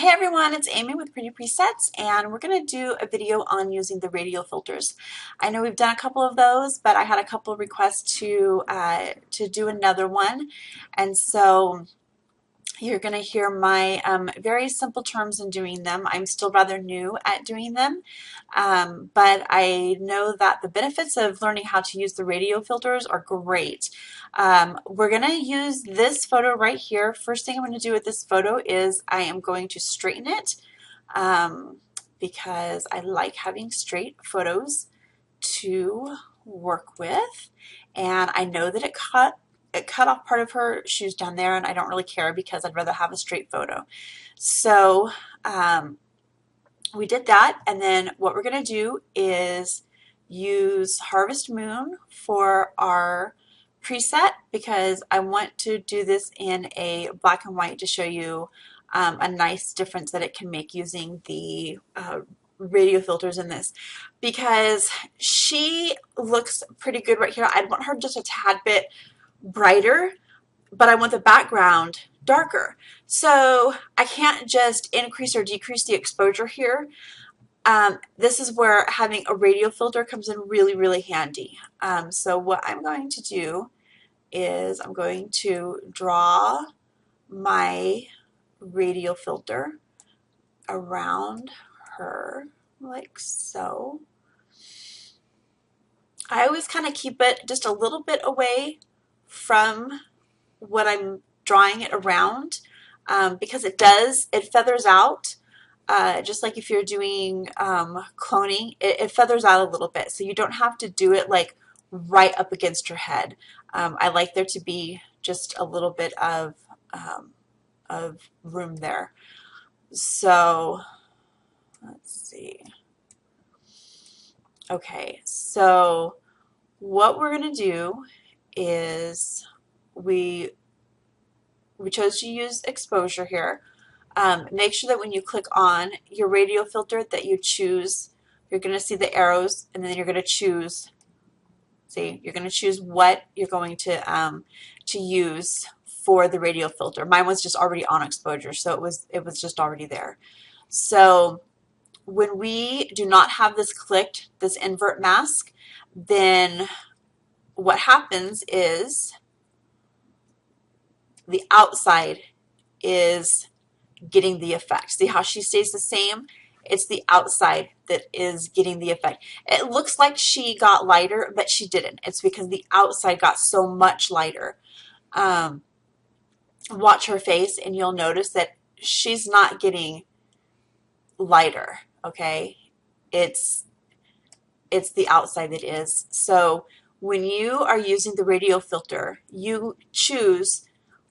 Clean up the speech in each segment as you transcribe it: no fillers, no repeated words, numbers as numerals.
Hey everyone, it's Amy with Pretty Presets, and we're going to do a video on using the radial filters. I know we've done a couple of those, but I had a couple of requests to do another one, and so you're going to hear my very simple terms in doing them. I'm still rather new at doing them, but I know that the benefits of learning how to use the radial filters are great. We're going to use this photo right here. First thing I'm going to do with this photo is I am going to straighten it because I like having straight photos to work with, and I know that it cut off part of her shoes down there, and I don't really care because I'd rather have a straight photo. So we did that, and then what we're going to do is use Harvest Moon for our preset because I want to do this in a black and white to show you a nice difference that it can make using the radial filters in this, because she looks pretty good right here. I'd want her just a tad bit brighter, but I want the background darker. So I can't just increase or decrease the exposure here. This is where having a radial filter comes in really, really handy. So what I'm going to do is I'm going to draw my radial filter around her like so. I always kind of keep it just a little bit away from what I'm drawing it around because it feathers out. Just like if you're doing cloning, it feathers out a little bit, so you don't have to do it like right up against your head. I like there to be just a little bit of room there. So let's see. Okay, so what we're going to do is we chose to use exposure here. Make sure that when you click on your radial filter that you choose, you're going to see the arrows, and then you're going to choose, you're going to choose what you're going to use for the radial filter. Mine was just already on exposure, so it was just already there. So when we do not have this clicked, this invert mask, then what happens is the outside is getting the effect. See how she stays the same? It's the outside that is getting the effect. It looks like she got lighter, but she didn't. It's because the outside got so much lighter. Watch her face and you'll notice that she's not getting lighter, okay? It's the outside that is. So when you are using the radial filter, you choose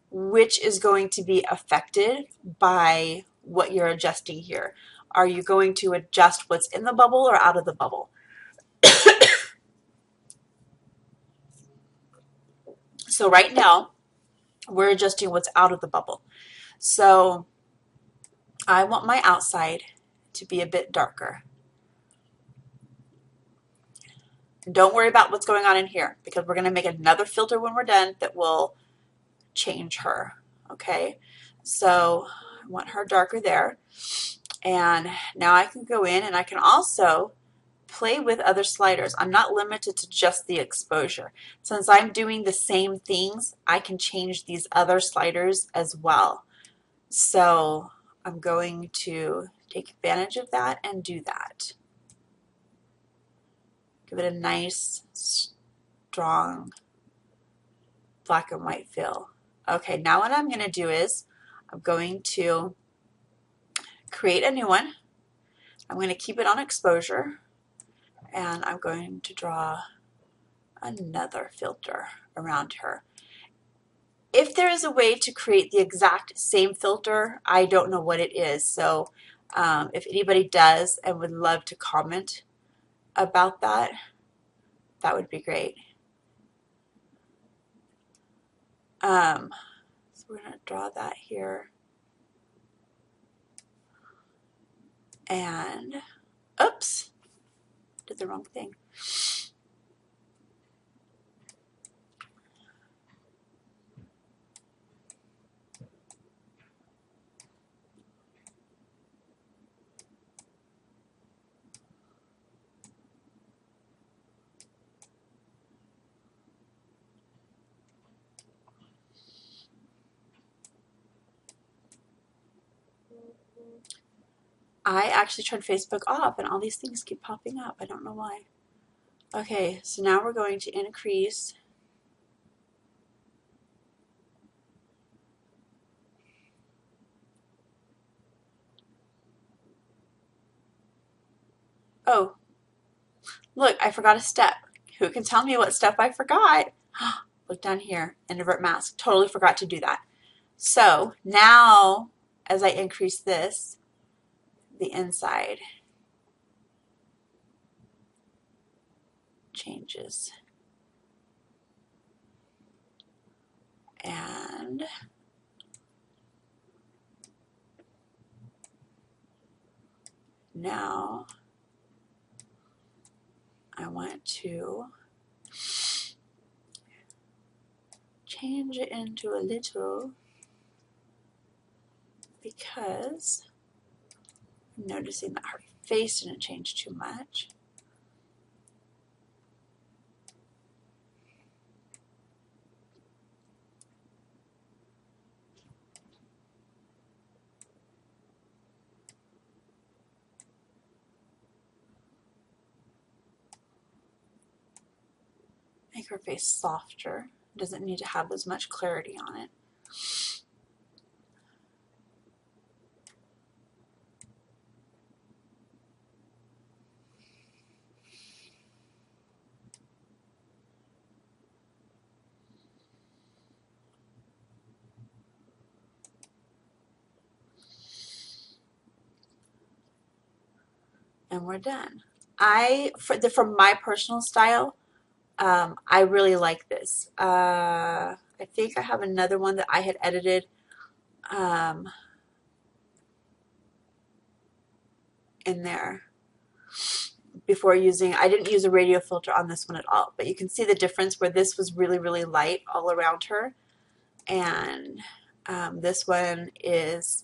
which is going to be affected by what you're adjusting here. Are you going to adjust what's in the bubble or out of the bubble? So right now, we're adjusting what's out of the bubble. So I want my outside to be a bit darker. And don't worry about what's going on in here, because we're going to make another filter when we're done that will change her. Okay, so I want her darker there, and now I can go in and I can also play with other sliders. I'm not limited to just the exposure. Since I'm doing the same things, I can change these other sliders as well. So I'm going to take advantage of that and do that. Give it a nice, strong black and white feel. Okay, now what I'm going to do is I'm going to create a new one. I'm going to keep it on exposure, and I'm going to draw another filter around her. If there is a way to create the exact same filter, I don't know what it is. So if anybody does and would love to comment about that, that would be great. So we're going to draw that here. And, oops, did the wrong thing. I actually turned Facebook off and all these things keep popping up. I don't know why. Okay, so now we're going to increase oh, look, I forgot a step. Who can tell me what step I forgot? Look down here, invert mask. Totally forgot to do that. So now, as I increase this, the inside changes. And now I want to change it into a little because I'm noticing that her face didn't change too much. Make her face softer. Doesn't need to have as much clarity on it. And we're done. From my personal style, I really like this. I think I have another one that I had edited in there before using, I didn't use a radial filter on this one at all, but you can see the difference where this was really, really light all around her. And this one is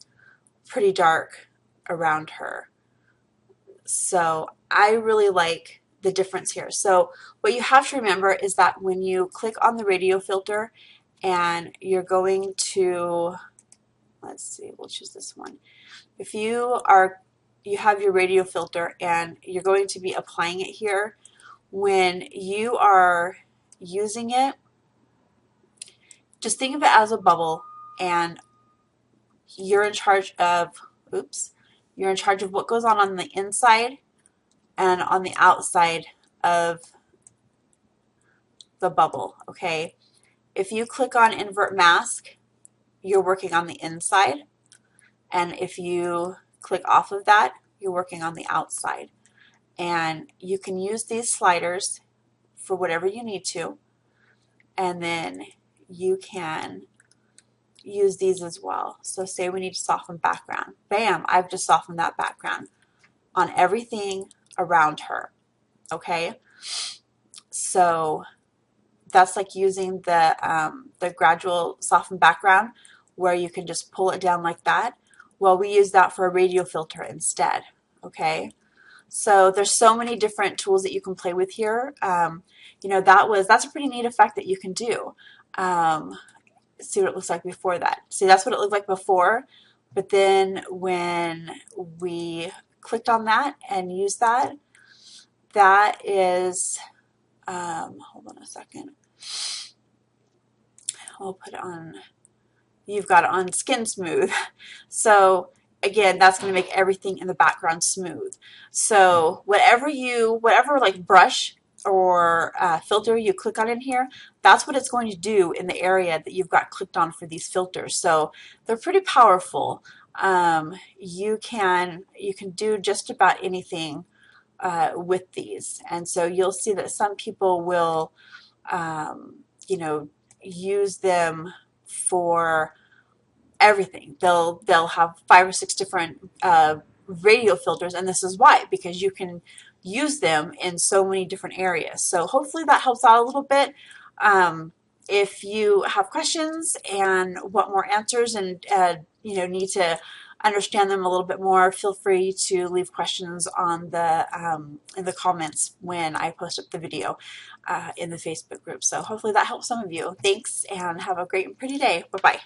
pretty dark around her. So I really like the difference here. So what you have to remember is that when you click on the radial filter and you're going to, let's see, we'll choose this one. If you have your radial filter and you're going to be applying it here, when you are using it, just think of it as a bubble and you're in charge of, you're in charge of what goes on the inside and on the outside of the bubble, okay? If you click on invert mask, you're working on the inside, and if you click off of that, you're working on the outside. And you can use these sliders for whatever you need to, and then you can use these as well. So say we need to soften background. Bam, I've just softened that background on everything around her, okay? So that's like using the gradual soften background where you can just pull it down like that. Well, we use that for a radial filter instead, okay? So there's so many different tools that you can play with here. You know, that's a pretty neat effect that you can do. See what it looks like before that. See, that's what it looked like before, but then when we clicked on that and used that, that is, hold on a second. I'll put it on, you've got it on skin smooth. So again, that's going to make everything in the background smooth. So whatever like brush or filter you click on in here, that's what it's going to do in the area that you've got clicked on for these filters. So they're pretty powerful. You can do just about anything with these, and so you'll see that some people will you know, use them for everything. They'll have 5 or 6 different radial filters, and this is why, because you can use them in so many different areas. So hopefully that helps out a little bit. If you have questions and want more answers and you know, need to understand them a little bit more, feel free to leave questions on the in the comments when I post up the video in the Facebook group. So hopefully that helps some of you. Thanks, and have a great and pretty day. Bye-bye.